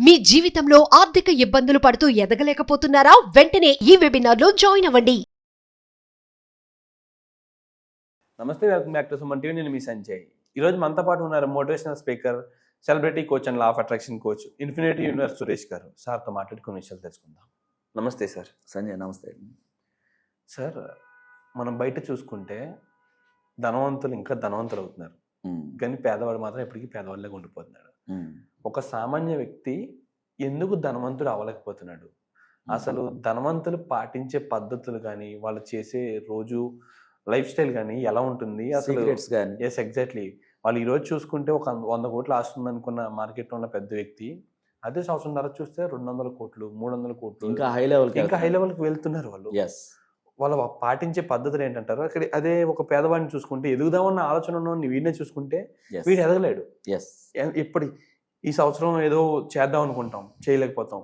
మీ జీవితంలో ఆర్థిక ఇబ్బందులు పడుతూ ఎదగలేకపోతున్నారా? వెంటనే ఈ వెబినార్లో జాయిన్ అవ్వండి. నమస్తే, welcome back to Suman TV. నేను మీ సంజయ్. ఈరోజు మనతో పాటు ఉన్నారు motivational speaker, celebrity coach and law of attraction coach, infinity universe Suresh గారు. సార్తో మాట్లాడుకునే విషయాలు తెలుసుకుందాం. నమస్తే సార్. సంజయ్ నమస్తే. సార్, మనం బయట చూసుకుంటే ధనవంతులు ఇంకా ధనవంతులు అవుతున్నారు, కానీ పేదవాడు మాత్రం ఎప్పటికీ పేదవాళ్ళగా ఉండిపోతున్నాడు. ఒక సామాన్య వ్యక్తి ఎందుకు ధనవంతుడు అవ్వలేకపోతున్నాడు? అసలు ధనవంతులు పాటించే పద్ధతులు కానీ, వాళ్ళు చేసే రోజు లైఫ్ స్టైల్ కానీ ఎలా ఉంటుంది అసలు? Yes, exactly. వాళ్ళు ఈరోజు చూసుకుంటే ఒక 100 కోట్లు ఆస్తుంది అనుకున్న మార్కెట్లో ఉన్న పెద్ద వ్యక్తి అదే సంవత్సరం తర్వాత చూస్తే 200 కోట్లు 300 కోట్లు ఇంకా హై లెవెల్కి వెళ్తున్నారు వాళ్ళు. వాళ్ళు పాటించే పద్ధతులు ఏంటంటారు? అక్కడ అదే ఒక పేదవాడిని చూసుకుంటే, ఎదుగుదామన్న ఆలోచన ఉన్న వీడినే చూసుకుంటే వీడు ఎదగలేడు. ఎప్పటి ఈ సంవత్సరం ఏదో చేద్దాం అనుకుంటాం, చేయలేకపోతాం.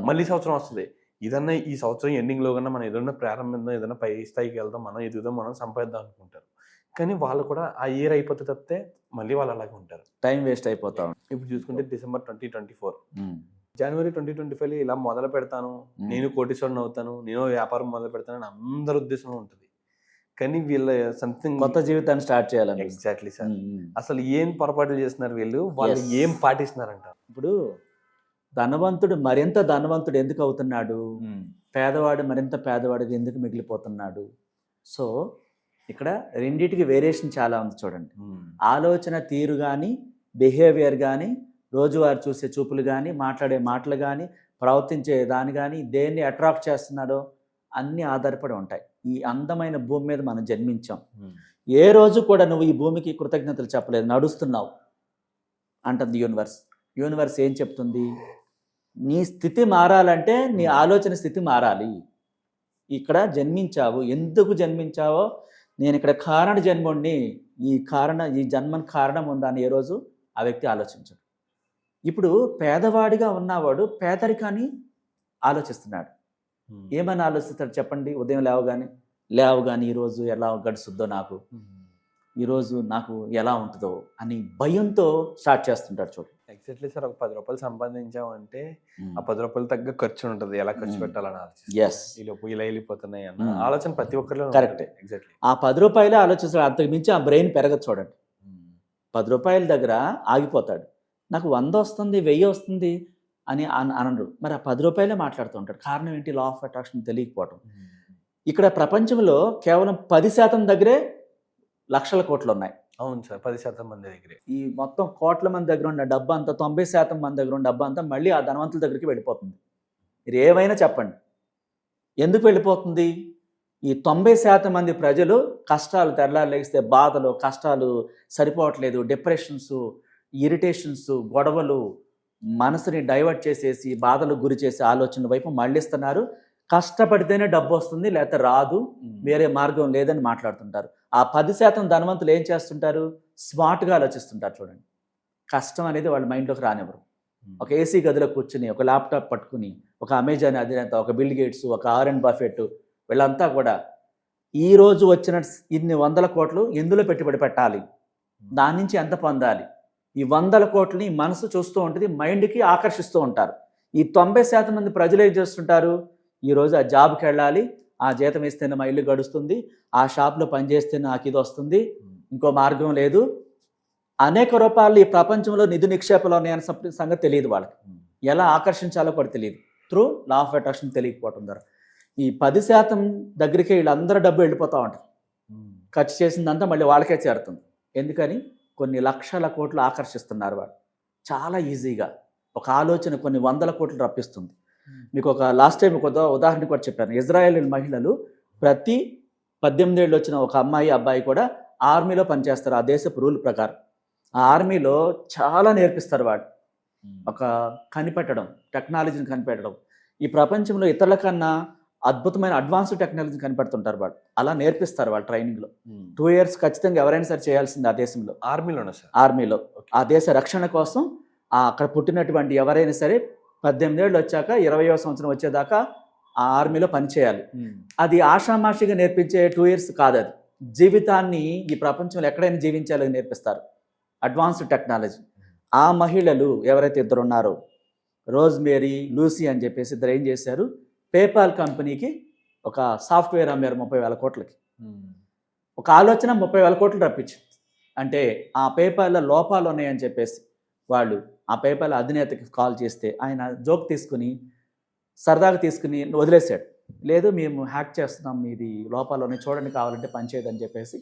మళ్ళీ సంవత్సరం వస్తుంది, ఇదన్నా ఈ సంవత్సరం ఎండింగ్ లో కన్నా మనం ఏదైనా ప్రారంభిద్దాం, ఏదైనా పై స్థాయికి వెళ్దాం, మనం ఎదుగుదాం, మనం సంపాదిద్దాం అనుకుంటారు. కానీ వాళ్ళు కూడా ఆ ఇయర్ అయిపోతే తప్పితే మళ్ళీ వాళ్ళు అలాగే ఉంటారు, టైం వేస్ట్ అయిపోతాం. ఇప్పుడు చూసుకుంటే డిసెంబర్ 2024, జనవరి 2025 ఇలా మొదలు పెడతాను, నేను కోటీశ్వరుని అవుతాను, నేను వ్యాపారం మొదలు పెడతాను అని అందరి ఉద్దేశం ఉంటుంది. కానీ వీళ్ళ సంథింగ్ కొత్త జీవితాన్ని స్టార్ట్ చేయాలని. Exactly sir. అసలు ఏం పొరపాట్లు చేస్తున్నారు వీళ్ళు? వాళ్ళు ఏం పాటిస్తున్నారంట? ఇప్పుడు ధనవంతుడు మరింత ధనవంతుడు ఎందుకు అవుతున్నాడు, పేదవాడు మరింత పేదవాడికి ఎందుకు మిగిలిపోతున్నాడు? సో ఇక్కడ రెండింటికి వేరియేషన్ చాలా ఉంది చూడండి. ఆలోచన తీరు కానీ, బిహేవియర్ కానీ, రోజువారు చూసే చూపులు కానీ, మాట్లాడే మాటలు కానీ, ప్రవర్తించే దాని కానీ, దేన్ని అట్రాక్ట్ చేస్తున్నాడో అన్నీ ఆధారపడి ఉంటాయి. ఈ అందమైన భూమి మీద మనం జన్మించాం. ఏ రోజు కూడా నువ్వు ఈ భూమికి కృతజ్ఞతలు చెప్పలేదు, నడుస్తున్నావు అంటుంది యూనివర్స్. యూనివర్స్ ఏం చెప్తుంది? నీ స్థితి మారాలంటే నీ ఆలోచన స్థితి మారాలి. ఇక్కడ జన్మించావు, ఎందుకు జన్మించావో, నేను ఇక్కడ కారణ జన్ముడిని, ఈ జన్మకు కారణం ఉందా అని ఏ రోజు ఆ వ్యక్తి ఆలోచించడు. ఇప్పుడు పేదవాడిగా ఉన్నవాడు పేదరికాన్ని ఆలోచిస్తున్నాడు. ఏమని ఆలోచిస్తాడు చెప్పండి? ఉదయం లేవగానే ఈరోజు ఎలా గడుస్తుందో, ఈరోజు నాకు ఎలా ఉంటుందో అని భయంతో స్టార్ట్ చేస్తుంటాడు. చూడు, ఎగ్జాక్ట్లీ సార్. ఒక 10 రూపాయలు సంపాదించామంటే ఆ 10 రూపాయలు తగ్గ ఖర్చు ఉంటుంది, ఎలా ఖర్చు పెట్టాలని ఆలోచిస్తాం. ఇలా వెళ్ళిపోతున్నాయి అన్న ఆలోచన ప్రతి ఒక్కరిలో కరెక్టే. ఎగ్జాక్ట్లీ. ఆ 10 రూపాయలే ఆలోచిస్తాడు, అంతకు మించి ఆ బ్రెయిన్ పెరగదు. చూడండి, 10 రూపాయల దగ్గర ఆగిపోతాడు. నాకు 100 వస్తుంది, 1000 వస్తుంది అని అనరు. మరి ఆ 10 రూపాయలే మాట్లాడుతూ ఉంటాడు. కారణం ఏంటి? లా ఆఫ్ అట్రాక్షన్ తెలియకపోవటం. ఇక్కడ ప్రపంచంలో కేవలం 10% దగ్గరే లక్షల కోట్లు ఉన్నాయి. అవును సార్, 10% మంది దగ్గరే. ఈ మొత్తం కోట్ల మంది దగ్గర ఉన్న డబ్బు అంతా, 90% మంది దగ్గర ఉన్న డబ్బు అంతా మళ్ళీ ఆ ధనవంతుల దగ్గరికి వెళ్ళిపోతుంది. మీరు ఏమైనా చెప్పండి, ఎందుకు వెళ్ళిపోతుంది? ఈ 90% మంది ప్రజలు కష్టాలు, తెల్లారు లేస్తే బాధలు, కష్టాలు సరిపోవట్లేదు, డిప్రెషన్స్, ఇరిటేషన్స్, గొడవలు, మనసుని డైవర్ట్ చేసేసి బాధలకు గురి చేసే ఆలోచన వైపు మళ్ళిస్తున్నారు. కష్టపడితేనే డబ్బు వస్తుంది, లేకపోతే రాదు, వేరే మార్గం లేదని మాట్లాడుతుంటారు. ఆ 10% ధనవంతులు ఏం చేస్తుంటారు? స్మార్ట్గా ఆలోచిస్తుంటారు. చూడండి, కష్టం అనేది వాళ్ళ మైండ్లోకి రానివ్వరు. ఒక ఏసీ గదిలో కూర్చుని, ఒక ల్యాప్టాప్ పట్టుకుని, ఒక అమెజాన్ అధినేత, ఒక బిల్ గేట్స్, ఒక వారెన్ బఫెట్, వీళ్ళంతా కూడా ఈరోజు వచ్చిన ఇన్ని 100 కోట్లు ఎందులో పెట్టుబడి పెట్టాలి, దాని నుంచి ఎంత పొందాలి, ఈ 100 కోట్లని మనసు చూస్తూ ఉంటుంది, మైండ్కి ఆకర్షిస్తూ ఉంటారు. ఈ 90% మంది ప్రజలు ఏం చేస్తుంటారు? ఈరోజు ఆ జాబ్కి వెళ్ళాలి, ఆ జీతం ఇస్తేనే మా ఇల్లు గడుస్తుంది, ఆ షాప్లో పనిచేస్తే నాకు ఇది వస్తుంది, ఇంకో మార్గం లేదు. అనేక రూపాయలు ఈ ప్రపంచంలో నిధి నిక్షేపాలు ఉన్నాయన్న సంగతి తెలియదు వాళ్ళకి. ఎలా ఆకర్షించాలో కూడా తెలియదు. త్రూ లా ఆఫ్ అట్రాక్షన్ తెలియకపోవడం ద్వారా ఈ 10% దగ్గరికి వీళ్ళందరూ డబ్బు వెళ్ళిపోతూ ఉంటారు. ఖర్చు చేసిందంతా మళ్ళీ వాళ్ళకే చేరుతుంది. ఎందుకని? కొన్ని లక్షల కోట్లు ఆకర్షిస్తున్నారు వాళ్ళు. చాలా ఈజీగా ఒక ఆలోచన కొన్ని 100 కోట్లు రప్పిస్తుంది. మీకు ఒక లాస్ట్ టైం ఒక ఉదాహరణ కూడా చెప్పాను. ఇజ్రాయేల్ మహిళలు ప్రతి 18 ఏళ్ళు వచ్చిన ఒక అమ్మాయి, అబ్బాయి కూడా ఆర్మీలో పనిచేస్తారు. ఆ దేశపు రూల్ ప్రకారం ఆ ఆర్మీలో చాలా నేర్పిస్తారు వాళ్ళు. ఒక కనిపెట్టడం, టెక్నాలజీని కనిపెట్టడం, ఈ ప్రపంచంలో ఇతరుల కన్నా అద్భుతమైన అడ్వాన్స్డ్ టెక్నాలజీని కనిపెడుతుంటారు వాళ్ళు. అలా నేర్పిస్తారు వాళ్ళు ట్రైనింగ్లో. 2 years ఖచ్చితంగా ఎవరైనా సరే చేయాల్సింది ఆ దేశంలో. ఆర్మీలో ఆ దేశ రక్షణ కోసం అక్కడ పుట్టినటువంటి ఎవరైనా సరే 18 ఏళ్ళు వచ్చాక 20వ సంవత్సరం వచ్చేదాకా ఆ ఆర్మీలో పనిచేయాలి. అది ఆషామాషిగా నేర్పించే 2 years కాదు, అది జీవితాన్ని ఈ ప్రపంచంలో ఎక్కడైనా జీవించాలని నేర్పిస్తారు, అడ్వాన్స్డ్ టెక్నాలజీ. ఆ మహిళలు ఎవరైతే 2 ఉన్నారో రోజ్ మేరీ, లూసీ అని చెప్పేసి ఇద్దరు ఏం చేశారు, పేపాల్ కంపెనీకి ఒక సాఫ్ట్వేర్ అమ్మారు 30,000 కోట్లకి. ఒక ఆలోచన 30,000 కోట్లు రప్పించింది. అంటే ఆ పేపాల్లో లోపాలు ఉన్నాయని చెప్పేసి వాళ్ళు ఆ పేపాల్ అధినేతకి కాల్ చేస్తే ఆయన జోక్ తీసుకుని సరదాగా తీసుకుని వదిలేశాడు. లేదు మేము హ్యాక్ చేస్తున్నాం, మీది లోపాలు ఉన్నాయి, చూడండి కావాలంటే పనిచేయదు అని చెప్పేసి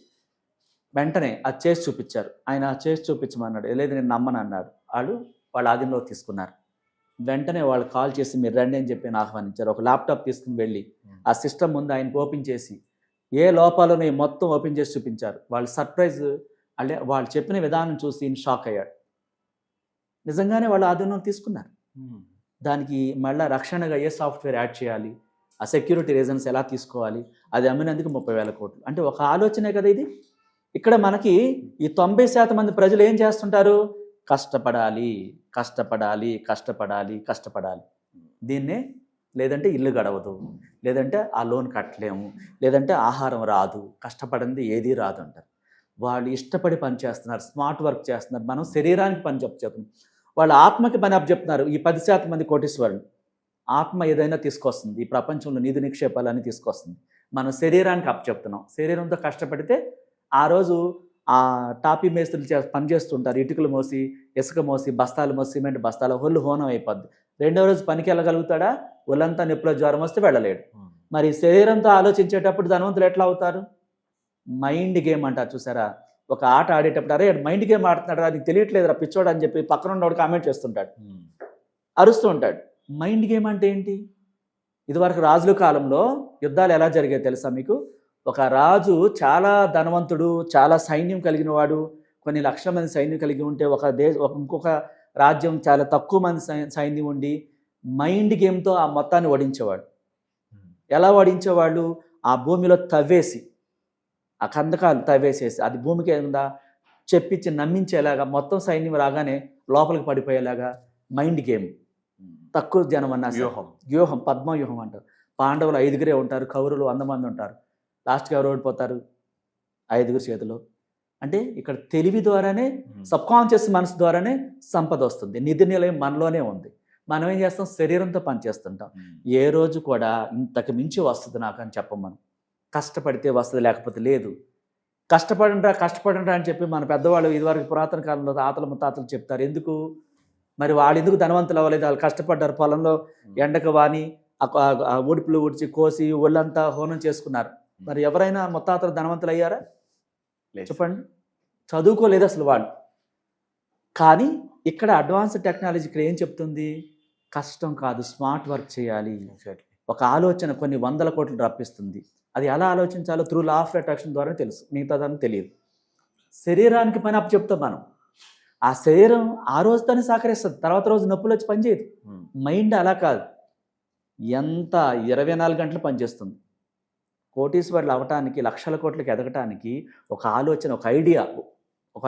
వెంటనే అది చేసి చూపించారు. ఆయన చేసి చూపించమన్నాడు. లేదు నేను నమ్మను అన్నాడు. వాళ్ళ ఆధీనంలో తీసుకున్నారు. వెంటనే వాళ్ళు కాల్ చేసి మీరు రండి అని చెప్పి ఆహ్వానించారు. ఒక ల్యాప్టాప్ తీసుకుని వెళ్ళి ఆ సిస్టమ్ ముందు ఆయనకు ఓపెన్ చేసి ఏ లోపాలు ఉన్నాయి మొత్తం ఓపెన్ చేసి చూపించారు. వాళ్ళు సర్ప్రైజ్, అంటే వాళ్ళు చెప్పిన విధానం చూసి షాక్ అయ్యాడు. నిజంగానే వాళ్ళు ఆధీనంలో తీసుకున్నారు. దానికి మళ్ళీ రక్షణగా ఏ సాఫ్ట్వేర్ యాడ్ చేయాలి, ఆ సెక్యూరిటీ రీజన్స్ ఎలా తీసుకోవాలి, అది అమ్మినందుకు 30,000 కోట్లు. అంటే ఒక ఆలోచనే కదా ఇది. ఇక్కడ మనకి ఈ 90% మంది ప్రజలు ఏం చేస్తుంటారు, కష్టపడాలి కష్టపడాలి కష్టపడాలి కష్టపడాలి. దీన్నే లేదంటే ఇల్లు గడవదు, లేదంటే ఆ లోన్ కట్టలేము, లేదంటే ఆహారం రాదు, కష్టపడింది ఏదీ రాదు అంటారు. వాళ్ళు ఇష్టపడి పని చేస్తున్నారు, స్మార్ట్ వర్క్ చేస్తున్నారు. మనం శరీరానికి పని చెప్తున్నాం, వాళ్ళ ఆత్మకి పని అప్పచెప్తున్నారు. ఈ 10% మంది కోటీశ్వరులు ఆత్మ ఏదైనా తీసుకొస్తుంది, ఈ ప్రపంచంలో నిధి నిక్షేపాలని తీసుకొస్తుంది. మనం శరీరానికి అప్పచెప్తున్నాం. శరీరంతో కష్టపడితే ఆ రోజు ఆ టాపీ మేస్త్రులు పని చేస్తుంటారు, ఇటుకలు మోసి ఇసుక మోసి బస్తాలు మోసి సిమెంట్ బస్తాలు, ఒళ్ళు హోనం అయిపోద్ది. రెండో రోజు పనికి వెళ్ళగలుగుతాడా? ఒళ్ళంతా నొప్పిలో జ్వరం వస్తే వెళ్ళలేడు. మరి శరీరంతో ఆలోచించేటప్పుడు ధనవంతులు ఎట్లా అవుతారు? మైండ్ గేమ్ అంటారు చూసారా, ఒక ఆట ఆడేటప్పుడు అరే మైండ్ గేమ్ ఆడుతున్నాడు, అది తెలియట్లేదురా పిచ్చోడు అని చెప్పి పక్కన ఉన్నవాడు కామెంట్ చేస్తుంటాడు, అరుస్తూ ఉంటాడు. మైండ్ గేమ్ అంటే ఏంటి? ఇదివరకు రాజుల కాలంలో యుద్ధాలు ఎలా జరిగాయి తెలుసా మీకు? ఒక రాజు చాలా ధనవంతుడు, చాలా సైన్యం కలిగిన వాడు, కొన్ని లక్షల మంది సైన్యం కలిగి ఉంటే ఇంకొక రాజ్యం చాలా తక్కువ మంది సైన్యం ఉండి మైండ్ గేమ్తో ఆ మొత్తాన్ని ఓడించేవాడు. ఎలా ఓడించేవాళ్ళు? ఆ భూమిలో తవ్వేసి, ఆ కందకాలు తవ్వేసేసి అది భూమికి ఏముందా చెప్పించి నమ్మించేలాగా, మొత్తం సైన్యం రాగానే లోపలికి పడిపోయేలాగా మైండ్ గేమ్. తక్కువ జనం అన్నా వ్యూహం, పద్మవ్యూహం అంటారు. పాండవులు 5గురే ఉంటారు, కౌరవులు 100 మంది ఉంటారు. లాస్ట్కి ఎవరు ఓడిపోతారు? 5గురు చేతిలో. అంటే ఇక్కడ తెలివి ద్వారానే, సబ్కాన్షియస్ మనసు ద్వారానే సంపద వస్తుంది. నిధి నిలయం మనలోనే ఉంది. మనం ఏం చేస్తాం? శరీరంతో పనిచేస్తుంటాం. ఏ రోజు కూడా ఇంతకు మించి వస్తుంది నాకు అని చెప్పం. మనం కష్టపడితే వస్తుంది, లేకపోతే లేదు. కష్టపడంరా అని చెప్పి మన పెద్దవాళ్ళు ఇదివరకు పురాతన కాలంలో తాతలు ముత్తాతలు చెప్తారు. ఎందుకు మరి? వాళ్ళు ఎందుకు ధనవంతులు అవ్వలేదు? వాళ్ళు కష్టపడ్డారు, పొలంలో ఎండకు వాని ఉడుపులు ఉడిచి కోసి ఒళ్ళంతా హోనం చేసుకున్నారు. మరి ఎవరైనా ముత్తాతలు ధనవంతులు అయ్యారా? చెప్పండి. చదువుకోలేదు అసలు వాళ్ళు. కానీ ఇక్కడ అడ్వాన్స్ టెక్నాలజీ ఇక్కడ ఏం చెప్తుంది? కష్టం కాదు, స్మార్ట్ వర్క్ చేయాలి. ఒక ఆలోచన కొన్ని 100 కోట్లు రప్పిస్తుంది. అది ఎలా ఆలోచించాలో త్రూ లా ఆఫ్ అట్రాక్షన్ ద్వారా తెలుసు, మిగతాదని తెలియదు. శరీరానికి పని అప్పచెప్తాం మనం. ఆ శరీరం ఆ రోజు తను సహకరిస్తుంది, తర్వాత రోజు నొప్పులు వచ్చి పనిచేయదు. మైండ్ అలా కాదు, ఎంత 24 గంటలు పనిచేస్తుంది. కోటీశ్వరులు అవ్వటానికి, లక్షల కోట్లకి ఎదగటానికి ఒక ఆలోచన, ఒక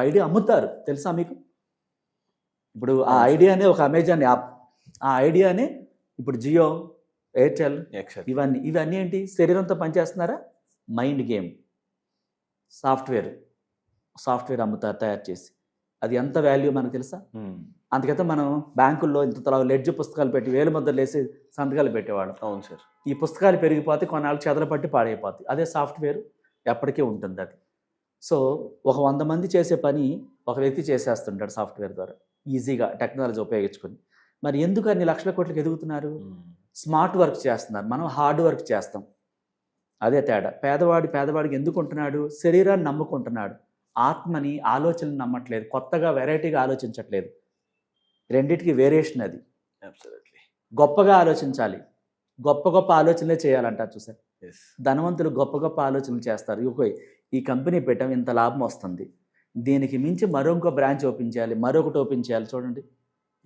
ఐడియా అమ్ముతారు తెలుసా మీకు? ఇప్పుడు ఆ ఐడియానే ఒక అమెజాన్ యాప్, ఆ ఐడియానే ఇప్పుడు జియో, ఎయిర్టెల్, ఇవన్నీ ఏంటి? శరీరంతో పనిచేస్తున్నారా? Mind game. సాఫ్ట్వేర్ అమ్ముతారు తయారు చేసి. అది ఎంత వాల్యూ మనకు తెలుసా? అందుకైతే మనం బ్యాంకుల్లో ఇంత లెడ్జ్ పుస్తకాలు పెట్టి 1000 ముద్రలు వేసి సంతకాలు పెట్టేవాళ్ళం. అవును సార్. ఈ పుస్తకాలు పెరిగిపోతే కొన్నాళ్ళు చెదలు పట్టి పాడైపోతాయి. అదే సాఫ్ట్వేర్ ఎప్పటికీ ఉంటుంది అది. సో ఒక 100 మంది చేసే పని ఒక వ్యక్తి చేసేస్తుంటాడు సాఫ్ట్వేర్ ద్వారా, ఈజీగా టెక్నాలజీ ఉపయోగించుకొని. మరి ఎందుకు అన్ని లక్షల కోట్లకి ఎదుగుతున్నారు? స్మార్ట్ వర్క్ చేస్తున్నారు, మనం హార్డ్ వర్క్ చేస్తాం. అదే తేడా. పేదవాడికి ఎందుకు ఉంటున్నాడు? శరీరాన్ని నమ్ముకుంటున్నాడు, ఆత్మని, ఆలోచనలు నమ్మట్లేదు, కొత్తగా వెరైటీగా ఆలోచించట్లేదు. రెండింటికి వేరియేషన్ అది. గొప్పగా ఆలోచించాలి, గొప్ప ఆలోచనలే చేయాలంటారు చూసారు. ధనవంతులు గొప్ప ఆలోచనలు చేస్తారు. ఈ కంపెనీ పెట్టాం, ఇంత లాభం వస్తుంది, దీనికి మించి మరొక బ్రాంచ్ ఓపెన్ చేయాలి, మరొకటి ఓపెన్ చేయాలి. చూడండి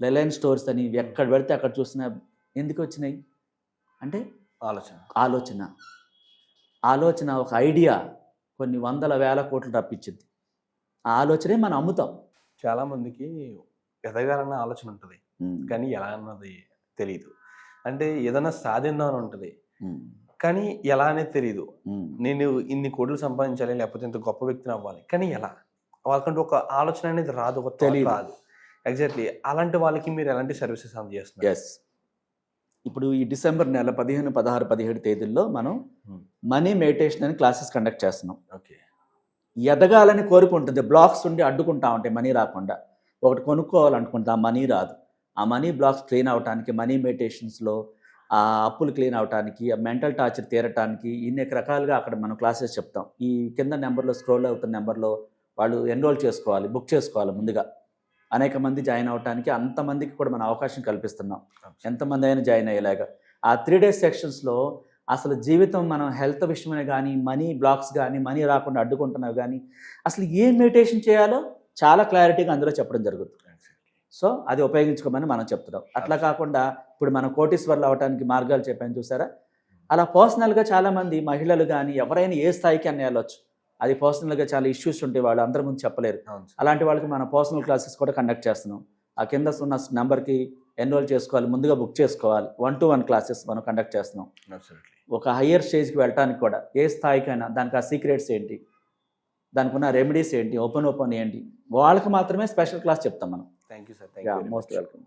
రిలయన్స్ స్టోర్స్ అని ఎక్కడ పెడితే అక్కడ చూసినా ఎందుకు వచ్చినాయి అంటే ఆలోచన ఒక ఐడియా కొన్ని 100,000 కోట్లు రప్పించింది. ఆ ఆలోచనే మనం అమ్ముతాం. చాలామందికి ఎదగాలన్న ఆలోచన ఉంటుంది, కానీ ఎలా అన్నది తెలియదు. అంటే ఏదైనా సాధిద్దామని ఉంటుంది, కానీ ఎలా అనేది తెలియదు. నేను ఇన్ని కోట్లు సంపాదించాలి, లేకపోతే ఇంత గొప్ప వ్యక్తిని అవ్వాలి, కానీ ఎలా? వాళ్ళకంటే ఒక ఆలోచన అనేది రాదు, ఒక తెలియదు రాదు. ఎగ్జాక్ట్లీ అలాంటి వాళ్ళకి మీరు ఎలాంటి సర్వీసెస్ అందజేస్తున్నారు? ఎస్. ఇప్పుడు ఈ డిసెంబర్ నెల 15, 16, 17 తేదీల్లో మనం మనీ మెడిటేషన్ అని క్లాసెస్ కండక్ట్ చేస్తున్నాం. ఓకే. ఎదగాలని కోరుకుంటుంది, బ్లాక్స్ ఉండి అడ్డుకుంటా ఉంటాయి మనీ రాకుండా. ఒకటి కొనుక్కోవాలనుకుంటా ఆ మనీ రాదు. ఆ మనీ బ్లాక్స్ క్లీన్ అవడానికి మనీ మెడిటేషన్స్లో ఆ అప్పులు క్లీన్ అవడానికి, ఆ మెంటల్ టార్చర్ తీరటానికి ఇన్ని రకాలుగా అక్కడ మనం క్లాసెస్ చెప్తాం. ఈ కింద నెంబర్లో స్క్రోల్ అవుతున్న నెంబర్లో వాళ్ళు ఎన్రోల్ చేసుకోవాలి, బుక్ చేసుకోవాలి ముందుగా. అనేక మంది జాయిన్ అవడానికి, అంతమందికి కూడా మనం అవకాశం కల్పిస్తున్నాం, ఎంతమంది అయినా జాయిన్ అయ్యేలాగా. ఆ 3 days సెక్షన్స్లో అసలు జీవితం మనం హెల్త్ విషయమే కానీ, మనీ బ్లాక్స్ కానీ, మనీ రాకుండా అడ్డుకుంటున్నవి కానీ, అసలు ఏం మెడిటేషన్ చేయాలో చాలా క్లారిటీగా అందులో చెప్పడం జరుగుతుంది. సో అది ఉపయోగించుకోమని మనం చెప్తున్నాం. అట్లా కాకుండా ఇప్పుడు మనం కోటీశ్వర్లు అవడానికి మార్గాలు చెప్పాను చూసారా, అలా పర్సనల్గా చాలామంది మహిళలు కానీ ఎవరైనా ఏ స్థాయికి అన్నీ వెళ్ళొచ్చు. అది పర్సనల్గా చాలా ఇష్యూస్ ఉంటాయి, వాళ్ళు అందరి ముందు చెప్పలేరు. అలాంటి వాళ్ళకి మనం పర్సనల్ క్లాసెస్ కూడా కండక్ట్ చేస్తున్నాం. ఆ కింద ఉన్న నెంబర్కి ఎన్రోల్ చేసుకోవాలి, ముందుగా బుక్ చేసుకోవాలి. 1-to-1 క్లాసెస్ మనం కండక్ట్ చేస్తున్నాం. ఒక హయ్యర్ స్టేజ్కి వెళ్ళడానికి కూడా ఏ స్థాయికైనా దానికి ఆ సీక్రెట్స్ ఏంటి, దానికి ఉన్న రెమెడీస్ ఏంటి, ఓపెన్ ఏంటి, వాళ్ళకి మాత్రమే స్పెషల్ క్లాస్ చెప్తాం మనం. Thank you sir. Most welcome.